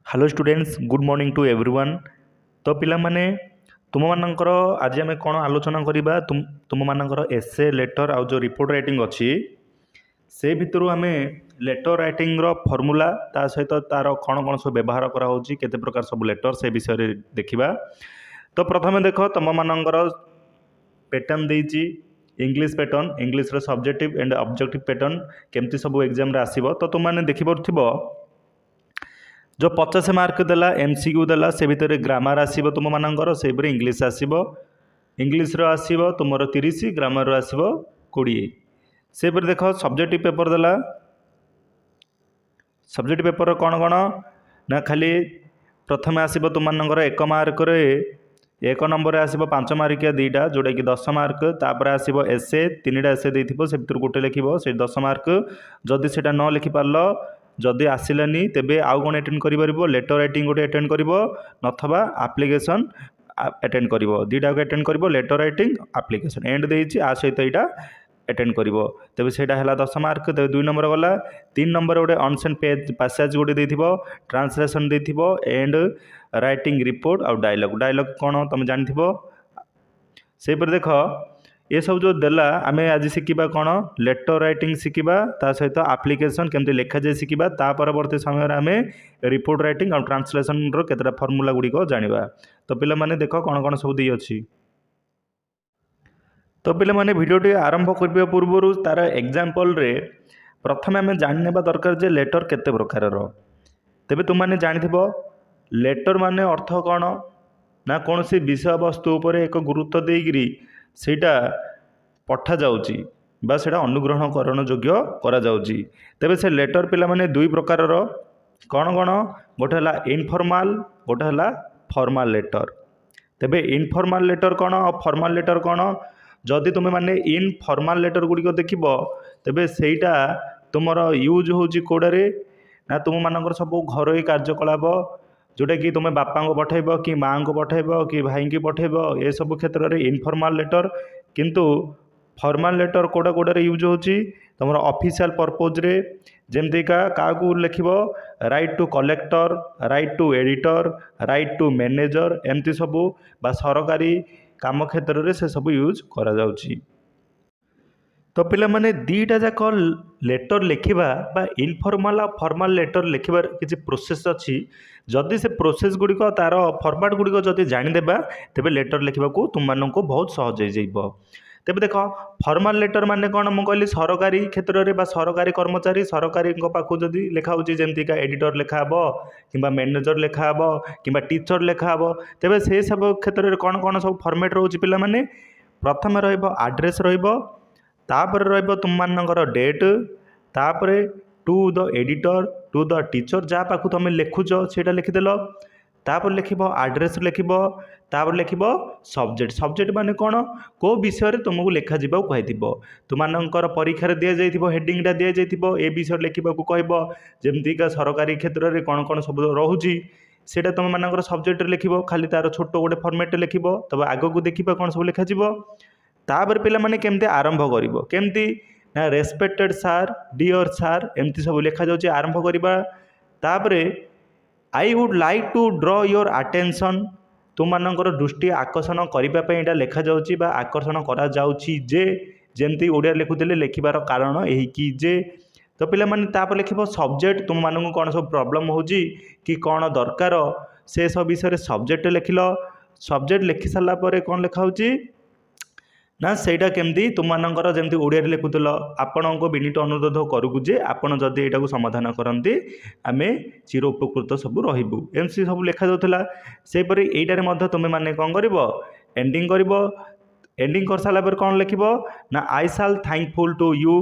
Hello students good morning to everyone. तो पिला माने तुम मानकर आज आम कौन आलोचना करवा तुम मानकर एसे लेटर आउ जो रिपोर्ट राइटिंग अच्छी से भितर आम लेटर राइटिंग रो फॉर्मूला ता सहित तार कौन कौन सब व्यवहार कराऊँच केते प्रकार सब लेटर से विषय देखा। तो प्रथम देख तुम मानकर पैटर्न देती English pattern English subjective and objective pattern केमती सब एग्जाम आसो। तो तुमने देखिपो जो 50 मार्क देला एमसीक्यू देला से भितर ग्रामर आसीबो तुम मानकर से इंग्लिश आसीबो इंग्लिश रो आसीबो तुमर 30 ग्रामर रो आसीबो 20 से देख सब्जेक्टिव पेपर देला सब्जेक्ट पेपर कौन कौन ना खाली प्रथम आसीबो तुम मानकर 1 मार्क रे 1 नंबर आसीबो 5 मार्किया 2टा जोटा कि 10 मार्क तापर आसीबो एसे 3टा एसे देथिबो से भितर गोटे लिखिबो से 10 मार्क जदि सेटा न लिखि पारलो जदि आसिलानी तेबे आउ कौन एटेंड करिवरिबो लेटर राइटिंग गोटे एटेंड करिवो नथवा एप्लिकेशन एटेंड करिवो दुईटा को एटेंड करिवो लेटर राइटिंग एप्लिकेशन एंड देइछि आ सहित एटा एटेंड करिवो तेबे सेटा हला 10 मार्क तेबे 2 नंबर गला 3 नंबर गोटे ऑनसेन पेज पैसेज गोटे देथिबो ट्रांसलेशन देथिबो एंड राइटिंग रिपोर्ट आउ डायलॉग डायलॉग कौन तुम जानिथिबो से पर देख ये सब जो देला आम आज शिखा कौन लेटर राइटिंग शिखा ता सहित आप्लिकेसन केमती लिखा जाए शिखा ता परवर्ती समय आम रिपोर्ट राइटिंग और ट्रांसलेसन केतटा फर्मूला गुड़िक जाना। तो पिला माने देख कौन कौन सब दी अच्छी। तो पिला माने भिडियोटी आरंभ करने पूर्व तार एग्जांपल रे प्रथम आम जाने दरकार जे लेटर केते प्रकार तेबे तुम माने जानिथिबो लेटर माने अर्थ कौन ना कौन सी विषय वस्तु उपर एक गुरुत्व देकरी सेटा पठा जाउची बा सेटा अनुग्रहण करण योग्य करा जाउची। तेबे से लेटर पिला माने दुई प्रकार कौन कौन गोटे हला इनफॉर्मल गोटे हला फॉर्मल लेटर। तेबे इनफॉर्मल लेटर कौन और फॉर्मल लेटर कौन जदि तुम माने इनफॉर्मल लेटर गुड़िक देखिबो तेबे सेटा तुमर यूज होची कोडारे ना तुम मानकर सब घरोई कार्यकलाप जोटा कि तुम बापा को पठेब कि माँ को पठेब कि भाई की पठेब ये सब क्षेत्र में इनफॉर्मल लेटर किंतु फॉर्मल लेटर कोड़ा कोड़े यूज होची तुम ऑफिशियल पर्पज रे जमतीका क्या लिखब write to collector write to editor write to manager एमती सब बा सरकारी काम क्षेत्र में से सब यूज करा जाउची। तो पिला माने दीटा जाक लेटर लिखा बा इनफॉर्मल और फॉर्मल लेटर लिखबार किसी प्रोसेस अच्छी जदि से प्रोसेस गुड़िक तार फॉर्मेट गुड़िक जदि जानीदेबा तेबे लेटर लिखा तुम मानक बहुत सहज हो। तेबे देख फॉर्मल लेटर माने कौन मुझे कहली सरकारी क्षेत्र में सरकारी कर्मचारी सरकारी पाखु जदि लिखा जमतीका एडिटर लिखाब कि मैनेजर लिखाब कि टीचर लिखाब तेबे से सब क्षेत्र में कौन कौन सब फॉर्मेट रोचे पिला माने प्रथम रड्रेस तापर रहिबो तुम मानकर डेट तापर to the editor to the teacher जहाँ पाखु तुम लिखुच से लिखिदेल तापर लिखिब आड्रेस लिखिब तापर लिखिब सब्जेक्ट सब्जेक्ट माने कौन को विषय तुमको लिखा जा कही तुम परीक्षार दि जाइए हेडिंगटा दि जाइए ए विषय लिखा कहब जमतीका सरकारी क्षेत्र में कौन कौन सब रोचे सेटा तुम मानकर सब्जेक्ट लिखिब खाली तार छोट गोटे फॉर्मेट लिखिब तब आग को देखिए कौन सब लिखा तापर पिला माने केमती आरंभ करिवो केमती ना रेस्पेक्टेड सार डियर सार एमती सब लिखा जाउची आरंभ करिबा तापरे I would like two draw your attention तुम मानकर दृष्टि आकर्षण करबा पई एटा लिखा जाउची बा आकर्षण करा जाउची जे जेमती ओडिया लिखुतिले लिखिबार कारण एही कि जे। तो पिला माने तापर लिखिबो सब्जेक्ट तुम मानक कौन सब प्रॉब्लम होची कि कौन दरकार से सब विषय सब्जेक्ट लिखिल सब्जेक्ट लिखि सारा पर कौन लिखा होची ना सेटा केमती तुम मानकर जमती ओडिया लिखुल आपण को विनीत अनुरोध करूँ जे आपण जदि यहाँ समाधान करती आम चिर उपकृत सब रही एमसी सब लिखा जाऊला सेपरी यहीटार तुम मैंने कौन कर एंडिंग कर एंडिंग कर सारा पर कौन लिख ना आई साल थैंकफुल टू यू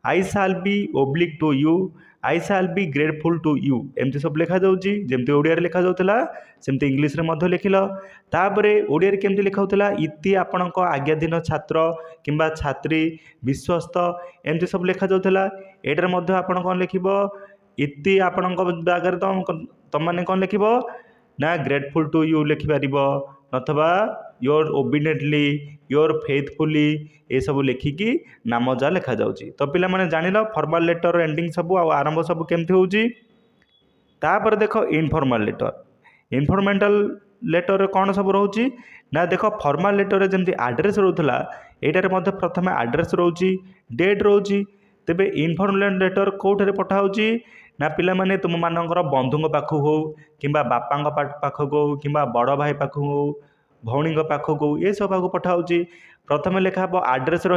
आई साल बी ओब्लिक टू यू आई साल बी ग्रेटफुल टू यू एमती सब लिखा जाऊँगी जमती ओडिया लिखा जाऊला सेमती इंग्लिश रे लिखिल तापर ओडिया केमती लिखा होता इति आपण आज्ञाधीन छात्र किंबा छात्री विश्वस्त एमती सब लिखा जाऊला एटार आपण कौन लिख इति आपण आगे तुम मैंने कौन लिख ना ग्रेटफुल टू यू लिखिपर अथवा योर ओबिडेंटली योर फेथफुली ये सब लिखिकी नाम जहाँ लिखा जाउची। तो पिला माने जानिल फॉर्मल लेटर एंडिंग सब आ आरंभ सब केमती होउची। तापर देख इनफॉर्माल लेटर। इनफॉर्मेंटल लेटर कौन सब रोचे ना देख फॉर्माल लेटर जमी आड्रेस रोला यार प्रथम आड्रेस रोचे डेट रोचे तेबे इनफॉर्माल लेटर कौटे पठाऊँगी ना पिला माने तुम मानकर बंधु पाखक हो कि बापा पाखक हो कि बड़ भाई पाखक हो भौणी पाखक हो ये सब पाखक पठाऊँगी। प्रथम लिखा हे आड्रेस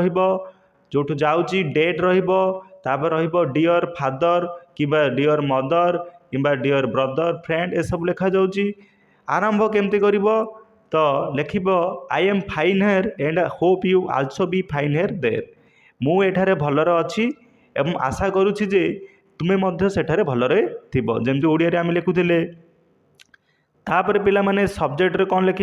जो जाऊँगी डेट रपर डियर फादर कि डियर मदर कि डियर ब्रदर फ्रेंड ये सब लिखा जाऊँगी। आरंभ केमती कर तो लिख I am fine here and hope you also be fine here there. मु एठारे भलरे अच्छी एवं आशा करुच्ची जे तुमे मध्य सेठारे भलरे थिबो जेमती ओडिया आम लिखुले। तापर पिला माने सब्जेक्ट रे कौन लिख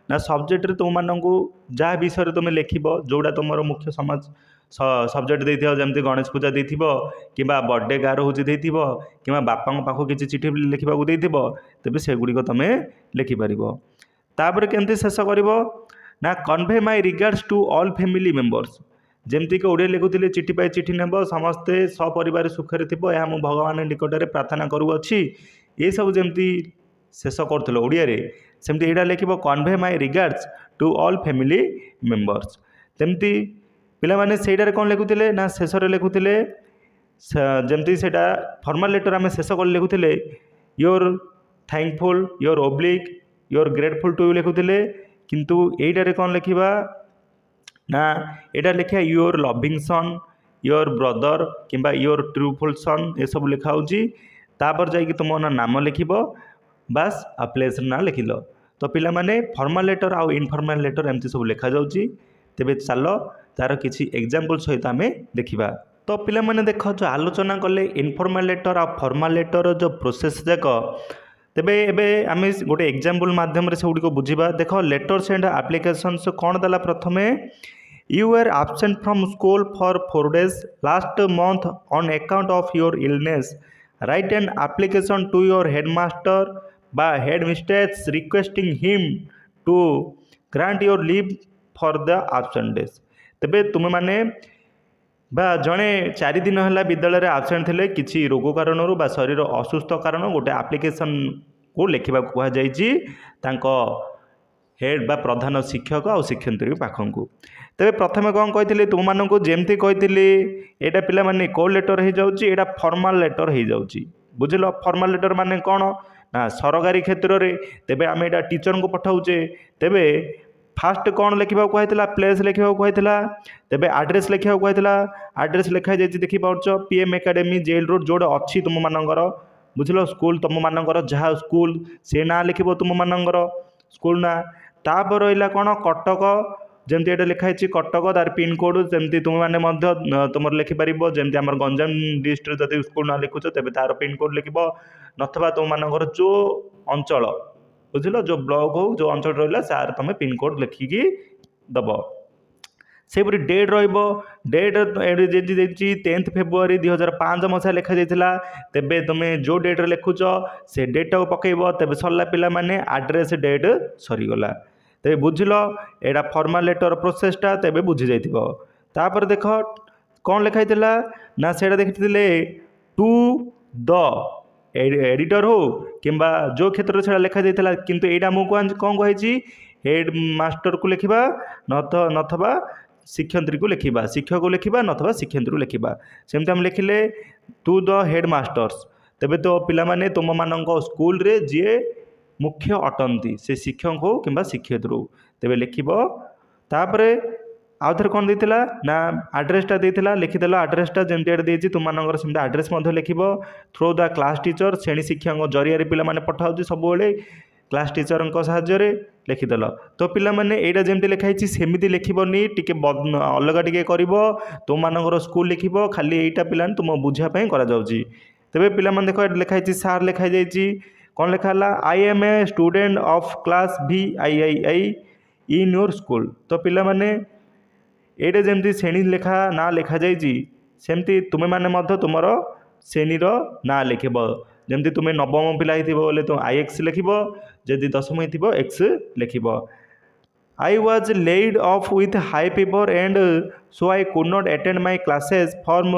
ना सब्जेक्ट रे तुम मानू जहाँ विषय तुम लिख जोड़ा तुम मुख्य समाज सब्जेक्ट देथिबो जमती गणेश पूजा देथिबो कि बर्थडे गार हूँ देथिबो कि बापा पाखु किसी चिठी लिखा देथिबो तेबे सेगुड़िक तुम लिखिपर। तापर केमती शेष कर ना convey my regards to all family members जमती कि ओडिया लिखुले चिठी पाई चिठी नेब समस्ते सपरिवार सुखरे थी यह मु भगवान निकट में प्रार्थना करुअछि ये सब जमती शेष कर ओडिया सेमती यहाँ लिख convey my regards to all family members. तेमती पिला माने सेटारे कौन लिखुले ना शेष लिखुले जमती से फॉर्मल लेटर आम शेष कर लिखुले your thankful your obliged your grateful टू लिखुले किंतु एटारे कौन लिखा ना यहाँ लिखा your loving son your brother कि योर ट्रूफुल सन ये सब लिखाऊँगी। तापर जाकि तुम नाम लिख बास आ प्लेस ना लिखिल तो पिला माने फॉर्मल लेटर आउ इनफॉर्मल लेटर एमती सब लिखा जाउची। तेबे चलो तार किसी एग्जांपल सहित आम देखा। तो पिला माने देख जो आलोचना कले इनफॉर्मल लेटर आ फॉर्मल लेटर जो प्रोसेस जाक तेबे एबे आम गोटे एग्जांपल माध्यम से गुड़िक बुझा। देख लेटर्स एंड एप्लिकेशंस कौन देला प्रथमे you are absent from school for 4 days last month on account of your illness write an application to your headmaster बा headmistress requesting him to grant your leave for the absent days। तेबे तुम माने बा जड़े 4 दिन है विद्यालय आबसेंट थे किसी रोग कारण बा शरीर असुस्थ कारण गोटे एप्लिकेशन को लिखा कहुई हेड बा प्रधान शिक्षक आ शिक्षयित्री पाखक। तेरे प्रथम कौन कही तुम मानक जमती कही यहाँ पिला माने को लेटर हो जाए फॉर्मल लेटर हो जाए बुझल। फॉर्मल लेटर माने कौन ना सरकारी क्षेत्र में तेबे आम यहाँ टीचर को पठाऊे तेबे फास्ट कौन लिखा कहला प्लेस लिखा कहला तेबे आड्रेस लिखा कहला आड्रेस लिखा जाए देखिपार पीएम एकेडमी जेल रोड जोड़े अच्छी तुम मानकर बुझल स्कूल तुम मानकर जहाँ स्कूल से ना लिख तुम मानकर स्कूल ना। तापर रहा कौन कटक जमती ये लिखाई कटक तार पिनकोड जमती तुम्हें तुम लिखिपर जमती आम गंजाम डिस्ट्रिक्ट जब स्कूल ना लिखुच तेज तार पिनकोड लिख नथवा तुम मानकर जो अंचल बुझल जो ब्लॉक हो जो अंचल रहा सार तुम पिनकोड लिखिकी दब। सेपरी डेट रेट 10 फेब्रुआरी 2005 मसीहा लिखा जाता तेबे तुम्हें जो डेट लिखुच से डेट को पकईब तेबे सरला पिला माने आड्रेस डेट सरीगला तेबे बुझल एटा फॉर्मल लेटर प्रोसेसटा तेबे बुझी जाइथिबो। तापर देख कौन लिखाई ना से देखते टू द एडिटर हो कि जो क्षेत्र से लिखा जाता किंतु यहाँ मुझे कौन कही हेड मास्टर को लिखा नथवा शिक्षयित्री को लिखा शिक्षक को लिखा नथवा शिक्षयित्री को लिखा सेमती आम लिखिले टू द हेड मास्टर्स तेबे तो पिला माने तुम मानक स्कूल रे जी मुख्य अटंती से शिक्षक हो कि शिक्षयित्री हो तेबे लिख। तापरे आउ थे कौन देता ना आड्रेसटा देता लिखिदेल आड्रेसटा जमती देती तुम मानकर सेमती आड्रेस लिख थ्रू द क्लास टीचर श्रेणी शिक्षक जरिया पिला माने पठाऊँ सब क्लास टीचर साहाय्य लिखिदेल। तो पिला माने एटा जमती लिखाई सेमती लिखबनी टी अलग टी कर तुम मानकर स्कूल लिख खाली यहीटा पिला तुम बुझापी कराऊँगी। तेबे पिला माने देख लिखाई सार लिखाई जाइए कौन लिखाला I am a student of class VIII in your school. तो पिला माने एटे जमती श्रेणी लेखा ना लिखा जाइए सेमती तुम्हें माने तुमर श्रेणी ना लिखब जमती तुम्हें नवम पिला बोले तुम IX लिख जदि 10वीं हो X लिख। I was laid off with high fever and so I could not attend my classes from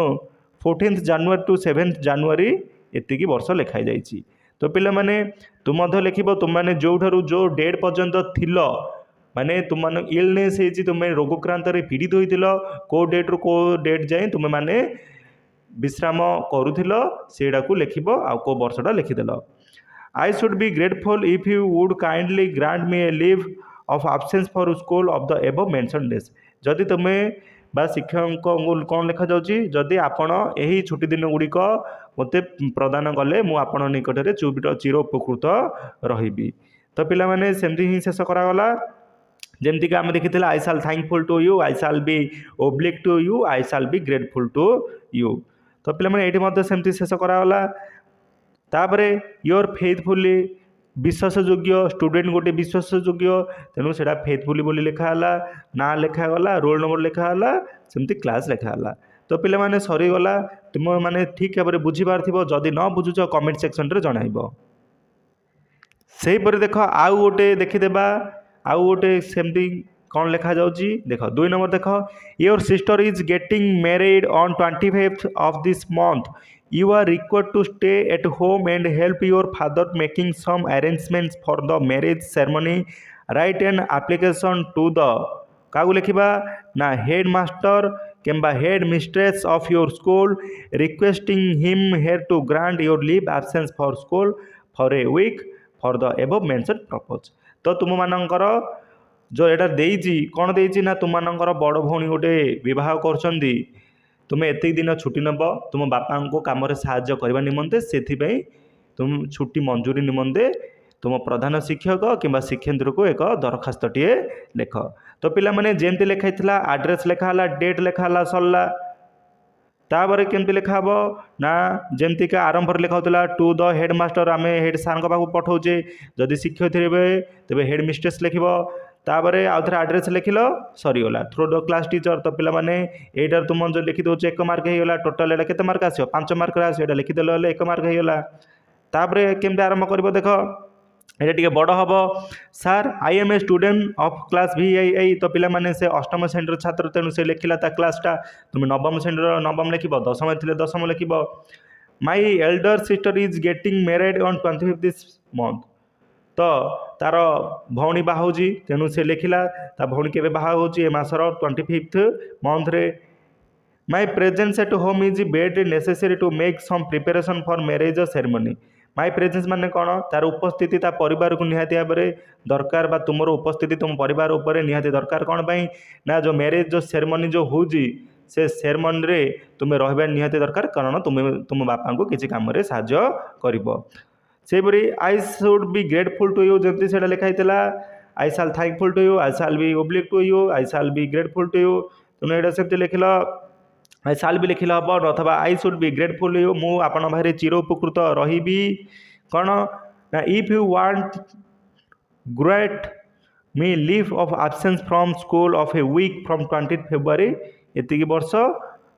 14th January to 7th January एतिकी वर्ष लिखाई जाइए। तो पिला माने तुम लिखिब तुम मैंने जो ठारू जो डेट पर्यंत थिल माने तुम मान इलनेस होती तुम रोगक्रांत पीड़ित होइतिल को डेट रू को डेट जाए तुम माने विश्राम करुथिल सेटा को लिखिब आउ को वर्षटा लिखिदेल। I should be grateful if you would kindly grant me a leave of absence for school of the above mention days. जदि तुम्हें बा शिक्षक कौन लिखा जाउची जदि आपण यही छुट्टी दिन गुड़िक मते प्रदान कले मु आपण निकटरे चिर उपकृत रहिबी। तो पिला माने सेमती ही शेष करागला जमती आम देखी आई साल थैंकफुल टू यू, आई साल बी ओब्लिक टू यू, आई साल बी ग्रेटफुल टू यू। तो पिला माने एठी सेमती शेष करागला। तापरे योर फेथफुली विश्वासयोग्य स्टूडेंट गोटे विश्वासयोग्य तेणु से फेथफुली बोली लिखाला ना लिखागला रोल नंबर लिखाला सेमती क्लास लिखाला। तो पिला माने सरीगला तुम माने ठीक भाव में बुझीपार जदि न बुझुच कमेंट सेक्शन रे जणाइब। सेहीपरि देख आउ गोटे देखीदेबा आउ गोटे सेमती कौन लिखा जाउची देख 2 नंबर देख your sister is getting married on 25th of this month you are required to stay at home and help your father making some arrangements for the marriage ceremony. Write an application to the कागु लिखिबा ना headmaster किंबा headmistress of your school requesting him here to grant your leave absence for school for a week for the above mentioned purpose। तो तुम मानकर जो एटा देइची कौन देइची ना तुम मानकर बड़ भौणी गोटे विवाह करछंदी तुम्हें एत दिन छुट्टी नब तुम बापा को कम साहाय्य करने निमंते से तुम छुट्टी मंजूरी निमंते तुम प्रधान शिक्षक किंबा शिक्षेन्द्र को एक दरखास्तटीए लेख। तो पिला माने जेमती लिखाई आड्रेस लिखाला डेट लिखाला सरला। तापर केमती लिखा ना जमती का आरंभ लिखाऊला टू द हेडमास्टर आम हेड सार पाक पठाऊे जदि शिक्षक तेज हेड मिस्ट्रेस लिख तापर आउ थे आड्रेस लिखिल सरीगला थ्रू द क्लास टीचर। तो पिला माने एटार तुम जो लिखी दौर 1 मार्क होगा टोटाल एटा केते मार्क आसो 5 मार्क आसो लिखिदेल 1 मार्क होगा। तापर केमती आरंभ कर देख ये टी बड़ हम सार I am a student of class VII। तो पिला माने से अष्टम श्रेणी छात्र तेणु से लिखला क्लासटा तुम नवम श्रेणी नवम लिख दशम थे दशम लिख। My elder sister is getting married on 25th this month. तो तार भौणी बाहाउची तेणु से लिखला ता भौणी के बाहाउची ए मासर 25th मंथ रे। My presence at home is badly necessary to make some preparation for marriage ceremony. My presence माने कौन तार उपस्थिति ता परिवार को निहाती भाव में दरकार बा तुमर उपस्थिति तुम परिवार उपर निहाती दरकार कौन पाई ना जो मैरिज जो सेरेमनी जो होउची से सेरेमनी रे तुम्हें रहिबा निहाती दरकार कारण तुम बापा को किसी काम रे साहाय्य करिवो। सेपरी I should be grateful to you जमती से लिखाई आई साल थैंकफुल टू यू, आई साल बी ओब्लिक टू यू, आई साल बी ग्रेटफुल टू यू। तुमने यहाँ से लिखल आई साल भी लिखिल हम अथवा I should be grateful you मु आपण भाई चिर उपकृत रही कौन ना if you want grant me leave of absence from school of a week from 20th February एतिकी वर्ष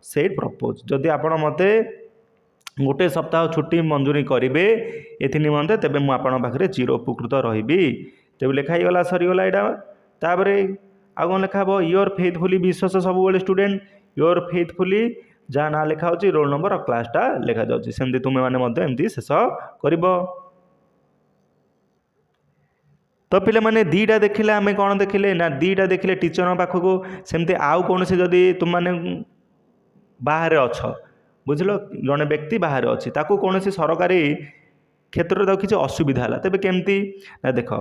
से प्रपोज जदि आपण मते गोटे सप्ताह छुट्टी मंजूरी करेंगे ये निमंते तेरे मुझे चिर उपकृत रही तेज लिखाई गला सरीगला यहाँ। तापर आउ कौन लिखा हे योर फेथफुली विश्वास सब स्टूडेंट योर फेथफुली जहाँ ना लिखा हो रोल नंबर और क्लासटा लिखा जाऊँगी सेमती तुम्हें एमती शेष कर। तो पिले माने दीटा देखिले आम कौन देखिले ना दीटा देखिले टीचर पाखक सेमती आउ कौन से जदि तुम मैंने बाहर अछ बुझल जड़े व्यक्ति बाहर अच्छी ताकू कौन सरकारी क्षेत्र में किसी असुविधा है तेज केमती ना देख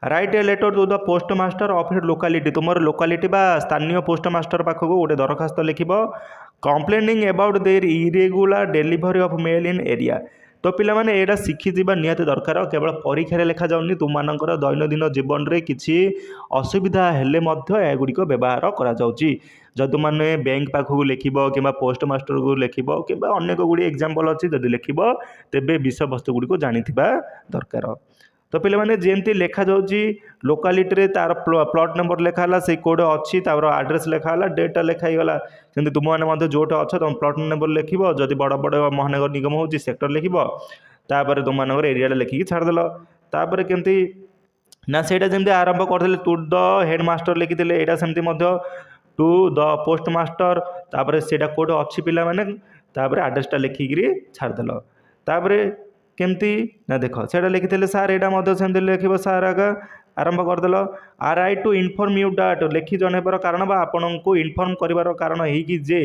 write a letter to the postmaster of your locality तुम लोकालिटी बा स्थानीय पोस्टमास्टर पाखक गोटे दरखास्त लिख complaining about their irregular delivery of mail in area. तो पिला माने एटा शिखी जीवा निहाती दरकार केवल परीक्षा लिखा जाऊनी तुम मानकर दैनंदिन जीवन में किसी असुविधा हेले मध्य एगुड़िक व्यवहार करा जाउची। जदि मैंने बैंक पाखक लिख कि पोस्टमास्टर को लिख कि अनेक गुड़ी एग्जाम्पल अच्छी जब लिख तेरे विषय वस्तु गुड़ी जानी दरकार। तो पे मैंने जमती लिखा जाऊँगी लोकालिटी तार प्लॉट नंबर लिखाला से कोड अच्छी तार आड्रेस लिखाला डेटा लिखाईगला जमी तुमने जोटे अच्छ तुम प्लॉट नंबर लिख जदि बड़ बड़ महानगर निगम हो सेक्टर लिख तापर तुम मानक एरिया लिखिकी छाड़देल। तापर केमती ना सेटा जमी आरंभ करते टू द हेडमास्टर लिखी यहाँ सेमती टू द पोस्टमास्टर तापर सेटा कोड अच्छी पिला माने तापर आड्रेसटा लिखिकी छाड़देल। तापर केमती ना देख से लिखिले सार यहाँ सेमती लिख सार आगा आरंभ करदेल आर I to inform you that लिखि जनइबार कारण बा आपण को इनफर्म करार कारण है कि जे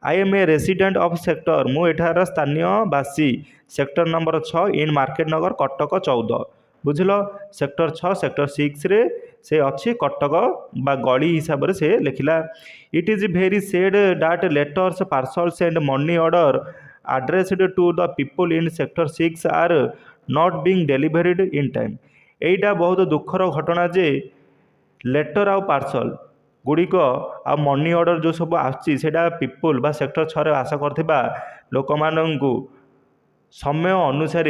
I am a resident of sector मु एठार स्थानीय बासी sector number 6 in Markat Nagar Cuttack 14 बुझल सेक्टर 6 सेक्टर 6 रे से अच्छी कटक बा गली हिसाब से लिखला it is very sad dot letters parcels and money order addressed to the people in sector 6 are not being delivered in time एटा बहुत दुखर घटना जे लेटर आउ पार्सल गुड़िक आ मनी ऑर्डर जो सब आसा पीपुल बा सेक्टर 6 रे आशा करथिबा लोक माननकु समय अनुसार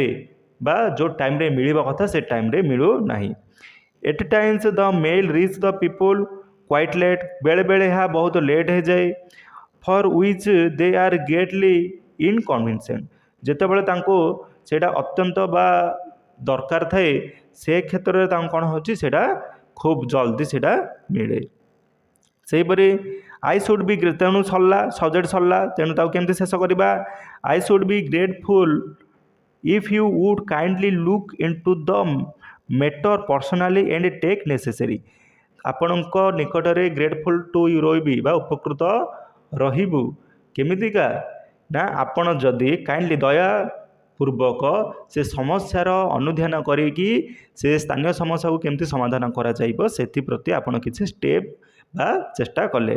बा जो टाइम रे मिलिबा कथा से टाइम रे मिलू नाही at times the mail reach the people quite late बेले बेले यहाँ बहुत लेट हो जाए for which they are greatly inconvenient जितेबाला सेटा अत्यंत बा दरकार थाए से क्षेत्र में कौन होता खूब जल्दी सेटा मिले सेहीपरि आई शुड बी तेणु सरला सब्जेक्ट सरला तेणु केमती शेष करवा I should be grateful if you would kindly look into the matter personally and take necessary आपणक निकटरे ग्रेटफुल टू यू रही उपकृत रहिबु केमितिका ना आपण जदि काइंडली दया पूर्वक से समस्यार अनुध्यान करिकी से स्थानीय समस्या को केमती समाधान करा जाइबो सेति प्रति आपण किछि स्टेप बा चेष्टा कले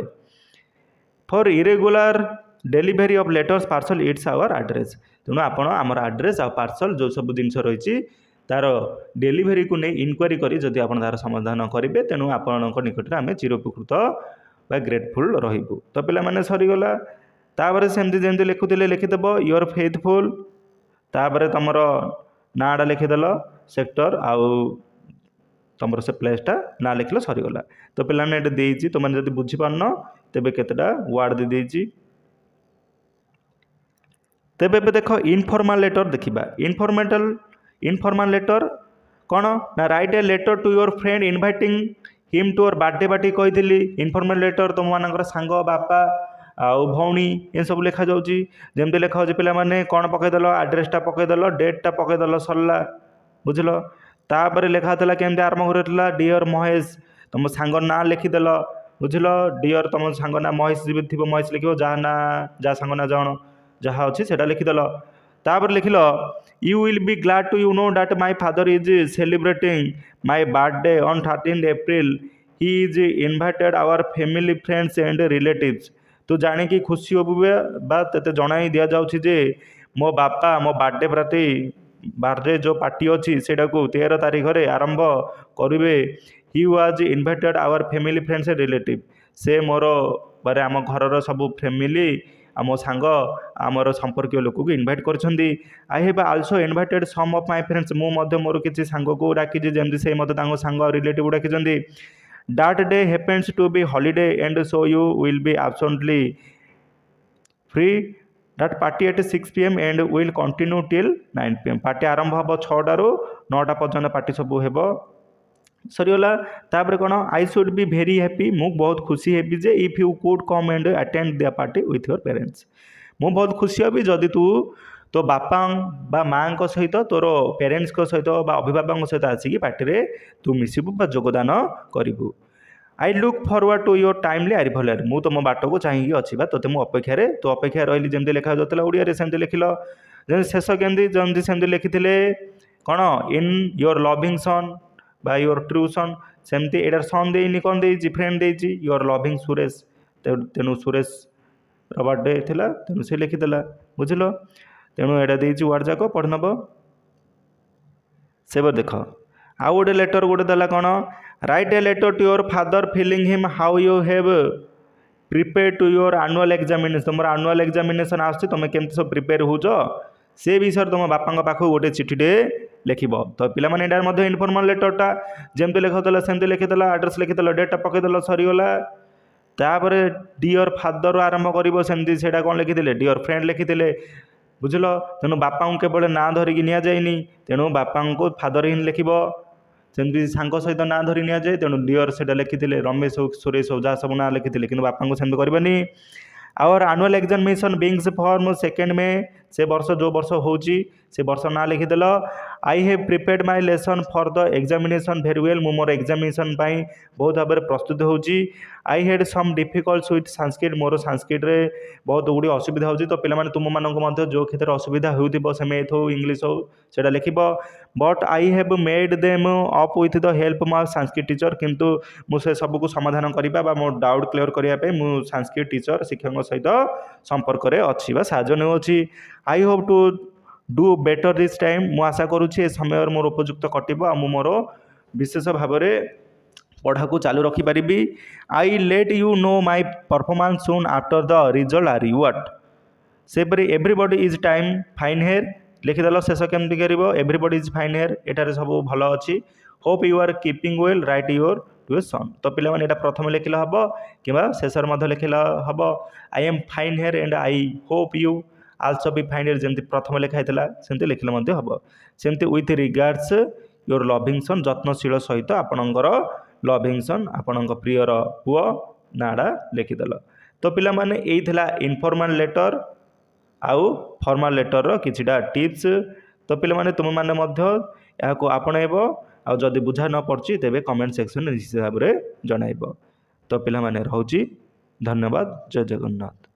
for irregular delivery of letters parcel it's our address तेणु आपण आमर एड्रेस आ पार्सल जो सब जिनस रही तार डेलीवरी को नहीं इनक्वारी करी जदि आपण तार समाधान करेंगे तेणु आपण निकट में आम चिरोपकृत बा ग्रेटफुल रहिबु तो पिला माने सरीगला तापर सेमती जमी लिखुले लिखिदेव योर फेथफुल तापर तुमर नाटा लिखिदेल सेक्टर आउ तुम से प्लेसटा ना लिखल सरीगला तो पे देती तुमने जब बुझीपारन तेरे केतेटा वार्ड दे देती तेबे देख इनफॉर्मल लेटर देखा इनफॉर्मल लेटर कौन ना write a letter to your friend inviting him to your birthday party कही इनफॉर्मल लेटर तुम मान सांग बापा आउ भौणी ये सब लिखा जाऊँगी जमती लिखा पे कौन पकईदेल आड्रेसटा पकईदेल डेटा पकईदेल सरला बुझल तापर लिखा था केमती आरंभ कर डियर महेश तुम सांग ना लिखिदेल बुझल डियर तुम सांग ना महेश थी महेश लिख जहाँ ना जहाँ सांग ना जान जहाँ अच्छी से लिखिदेल तापर लिखल you will be glad to you know that my father is celebrating my birthday on 13 April he is invited our family friends and relatives तो जाणी खुशी होबे ते जनाई दि जाऊँ जे मो बापा मो बर्थडे प्रति बर्थडे जो पार्टी अच्छी से 13 तारीख में आरंभ करेंगे he was invited our family friends and relative से मोर बारे आम घर सब फैमिली आम सांग आमर संपर्क लोक को इनवाइट कर I have also invited some of my friends मु मोर किसी सांग को डाकी जमी से मत सांग relative Dawki that day happens to be holiday and so you will be absolutely free that party at 6 PM and will continue till 9 PM party आरंभ हम 6टारू 9टा पर्यटन पार्टी सब हेब सरीगला तापर कौन आई शुड बी भेरी हैप्पी मु बहुत खुशी heavy J if you could come and attend the party with your parents मु बहुत खुशी हेबी जदि तू तो बापा बा माँ सहित तोर पेरेन्ट्स सहित बा अभिभावक सहित आसिक पार्टी रे तू मिसबू बा योगदान करू I look forward to your timely arrival मु तुम बाट को चाहिए अच्छी तो मु अपेक्षा तो अपेक्षा रही जमी लिखा जाता ओडिया सेमती लिखिल शेष केमती जमी सेमती लिखिले कौन इन योर लविंग सन बा योर ट्रू सन सेमती एटार सन देनी कौन दे फ्रेंड दे योर लविंग सुरेश तेणु सुरेश बर्थडे थिला तेणु से लिखिदेला बुझल तेणु यहाँ देती वार्ड जाक पढ़ नब से देख आउ गोटे लेटर गोटे देला कौन write a letter to your father filling him how you have prepare to your annual examination तुम एनुअल एग्जामिनेशन आस तुम केमती सब प्रिपेयर होज से विषय तुम बापा पाखु गोटे चिठीटे लिख तो पे इनफॉर्मल लेटरटा जमी लिखा सेमती लिखिदेल एड्रेस लिखिदेल डेटा पकईदेल सरीगला तापर डियर फादर आरंभ कर सेमती से कौन लिखिले डियर फ्रेंड लिखिले बुझल तेणु बापा को केवल ना धरिकी नि जाए तेणु बापा को फादर ही लिख सेमती सांग सहित ना धरी नि जाए तेणु डियर से लिखिले रमेश हो सुरेश हो जहाँ सब ना लिखिले कि बापा को सेमती करनी our annual examination begins from 2 May से वर्ष जो वर्ष होची से वर्ष ना लिखिदेल। I have prepared my lesson for the examination very well, मु मोर एग्जामिनेशन पाई बहुत भाव में प्रस्तुत होची। I had some difficult with Sanskrit, मोर संस्कृत रे बहुत गुड़ी असुविधा होची। तो पिला माने तुम मानक मध्य जो क्षेत्र में असुविधा होउथिबो से मैथ हो इंग्लिश हो सेटा लिखिबो। But I have made them up with the help my Sanskrit teacher, किंतु मु से सब को समाधान करिबा बा मोर डाउट क्लियर करिया पे मु संस्कृत टीचर शिक्षक सहित संपर्क रे अछि बा साहाय्य नेउ अछि। I hope to do better this time, मु आशा करूछि ए समय मोर उपयुक्त कटिबो आ मु मोर विशेष भाव में पढ़ा को चालू रखिपारि। I let you know my performance soon after the result are reward, सेपरी everybody is time fine here लिखिदेल। शेष केमती कर एवरीबॉडी इज फाइन हेयर, एटारे सब भल अच्छी। Hope you are keeping well write your to a son, तो पिला माने एटा प्रथम लिखिले हबो किबा शेषर मध्य लिखिले हबो। I am fine here and I hope you also be fine here, जेमती प्रथम लिखा हैतला सेमती लिखिले मध्य हबो। सेमती with regards your loving son, जत्नशील सहित आपणकर लविंग सन आपणक प्रियर पुओ नाडा लिखिदेल। तो पिला माने एई थिला इनफॉर्मल लेटर आउ फॉर्मल लेटर रो किछिटा टिप्स। तो पिला माने तुम माने मध्य याको आपणैबो, आ जदि बुझा न पड़छि तेबे कमेंट सेक्शन निश्चित भाव में जणाइबो। तो पिला माने रहउछि, धन्यवाद, जय जगन्नाथ।